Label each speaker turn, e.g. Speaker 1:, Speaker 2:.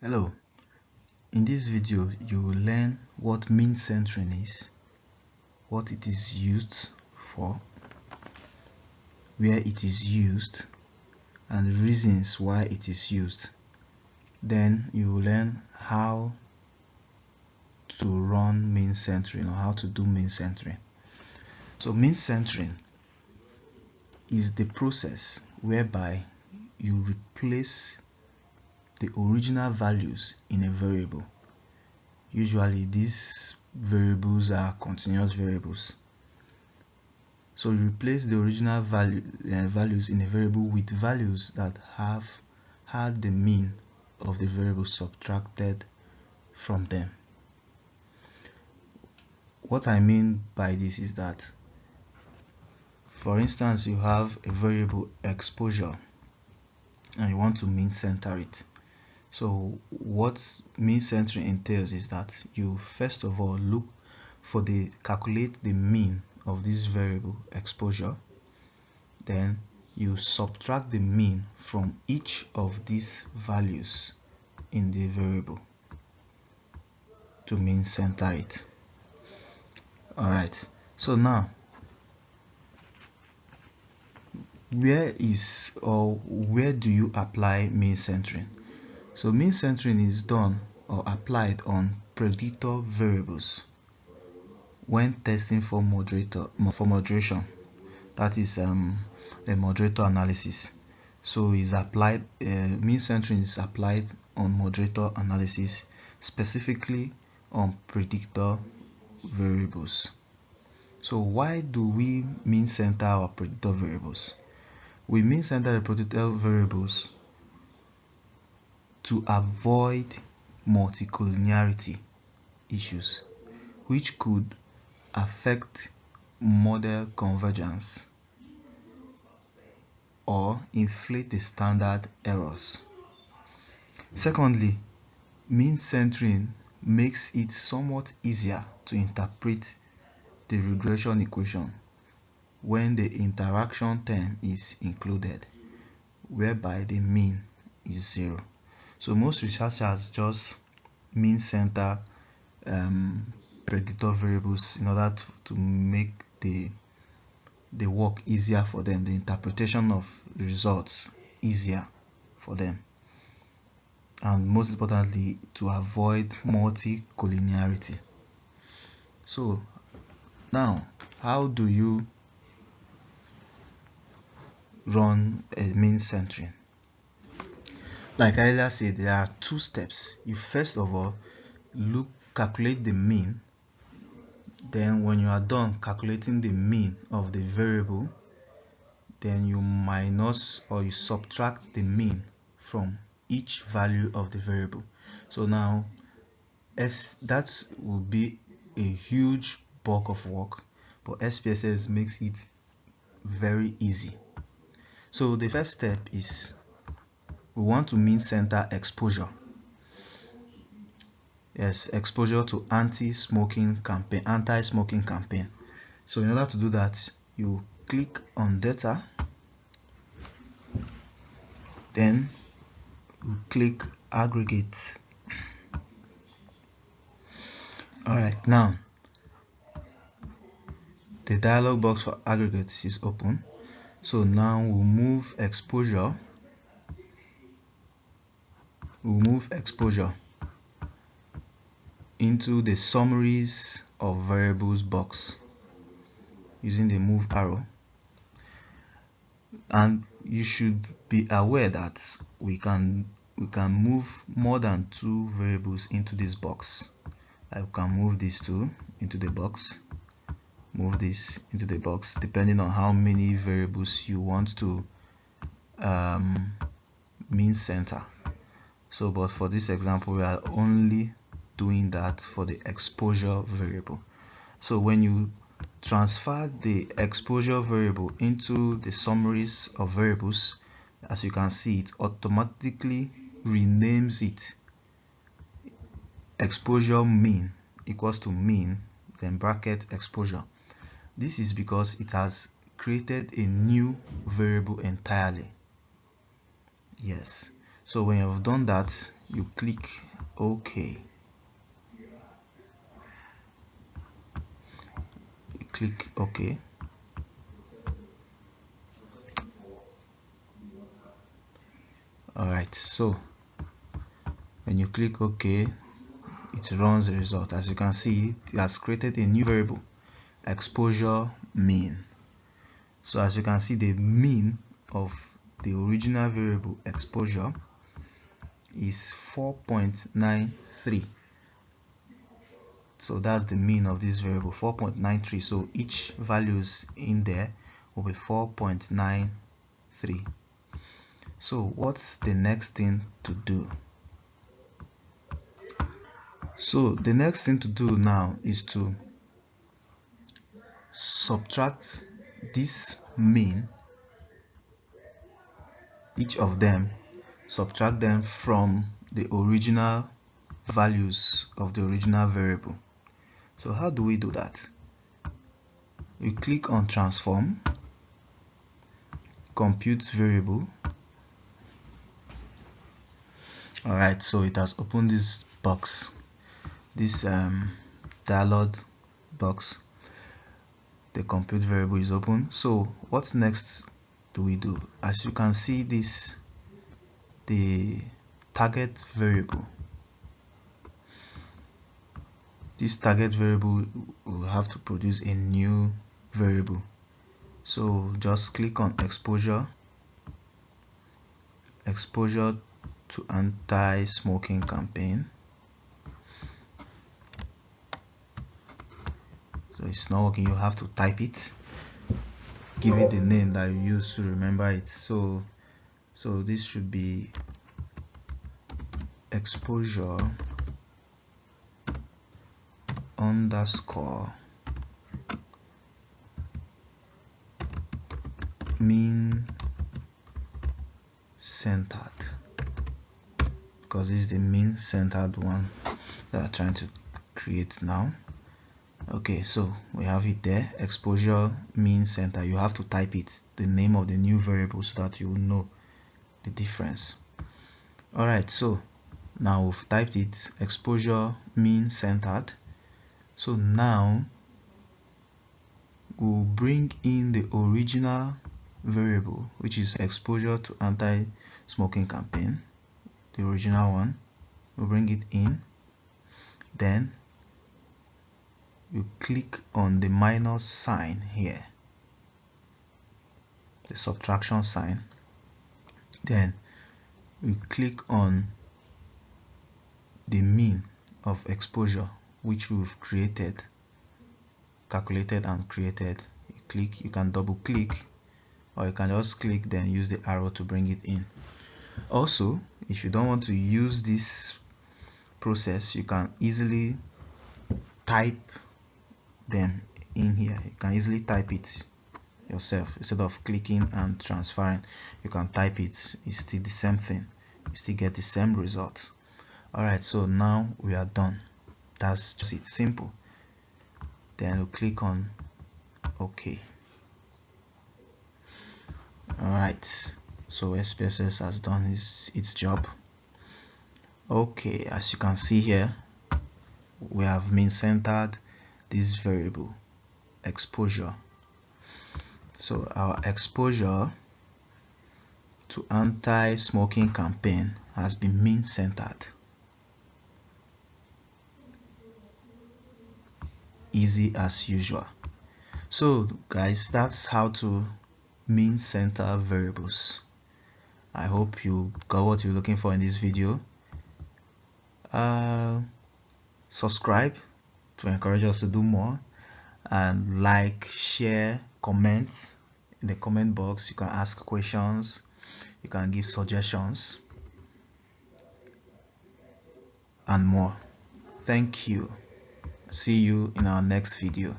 Speaker 1: Hello, in this video you will learn what mean centering is, what it is used for, where it is used, and the reasons why it is used. Then you will learn how to run mean centering or how to do mean centering. So mean centering is the process whereby you replace the original values in a variable. Usually these variables are continuous variables. So you replace the original values in a variable with values that have had the mean of the variable subtracted from them. What I mean by this is that, for instance, you have a variable exposure and you want to mean center it. So what mean centering entails is that you first of all look for calculate the mean of this variable exposure, then you subtract the mean from each of these values in the variable to mean center it. Alright, so now where do you apply mean centering? So mean centering is done or applied on predictor variables when testing for moderation. That is a moderator analysis. So is applied mean centering is applied on moderator analysis, specifically on predictor variables. So why do we mean center our predictor variables? We mean center the predictor variables to avoid multicollinearity issues, which could affect model convergence or inflate the standard errors. Secondly, mean centering makes it somewhat easier to interpret the regression equation when the interaction term is included, whereby the mean is 0. So most researchers just mean center predictor variables in order to make the work easier for them, the interpretation of the results easier for them, and most importantly to avoid multicollinearity. So now, how do you run a mean centering? Like I earlier said, there are two steps. You first of all calculate the mean. Then when you are done calculating the mean of the variable, then you minus or you subtract the mean from each value of the variable. So now that will be a huge bulk of work, but SPSS makes it very easy. So the first step is we want to mean center exposure. Yes, exposure to anti-smoking campaign. So in order to do that, you click on data, then you click aggregate. Alright, now the dialog box for aggregate is open. So now we'll move exposure. Into the summaries of variables box using the move arrow, and you should be aware that we can move more than 2 variables into this box. I can move these 2 into the box, move this into the box, depending on how many variables you want to mean center. So but for this example we are only doing that for the exposure variable. So when you transfer the exposure variable into the summaries of variables, as you can see, it automatically renames it exposure mean equals to mean, then bracket exposure. This is because it has created a new variable entirely. Yes, So when you've done that, you click OK. You click OK. Alright, so when you click OK, it runs the result. As you can see, it has created a new variable, exposure mean. So as you can see, the mean of the original variable exposure is 4.93. So that's the mean of this variable, 4.93. So each values in there will be 4.93. So what's the next thing to do? So the next thing to do now is to subtract this mean, each of them, subtract them from the original values of the original variable. So how do we do that? We click on transform, compute variable. Alright, so it has opened this box, this dialog box. The compute variable is open. So what next do we do? As you can see, this, the target variable, this target variable will have to produce a new variable. So just click on exposure to anti-smoking campaign. So it's not working, you have to type it, give it the name that you use to remember it. So this should be exposure underscore mean centered, because this is the mean centered one that I'm trying to create now. Okay, so we have it there, exposure mean center. You have to type it, the name of the new variable, so that you will know the difference. Alright, so now we've typed it, exposure mean centered. So now we'll bring in the original variable, which is exposure to anti-smoking campaign, the original one. We'll bring it in, then you click on the minus sign here, the subtraction sign, then you click on the mean of exposure, which we've created, calculated and created. You click, you can double click, or you can just click, then use the arrow to bring it in. Also, if you don't want to use this process, you can easily type them in here. You can easily type it yourself instead of clicking and transferring. You can type it, it's still the same thing, you still get the same result. Alright, so now we are done. That's just it, simple. Then we'll click on OK. Alright, so SPSS has done its job. Okay, as you can see here, we have mean centered this variable exposure. So our exposure to anti-smoking campaign has been mean centered. Easy as usual. So guys, that's how to mean center variables. I hope you got what you're looking for in this video. Subscribe to encourage us to do more, and like, share, comment in the comment box. You can ask questions, you can give suggestions and more. Thank you. See you in our next video.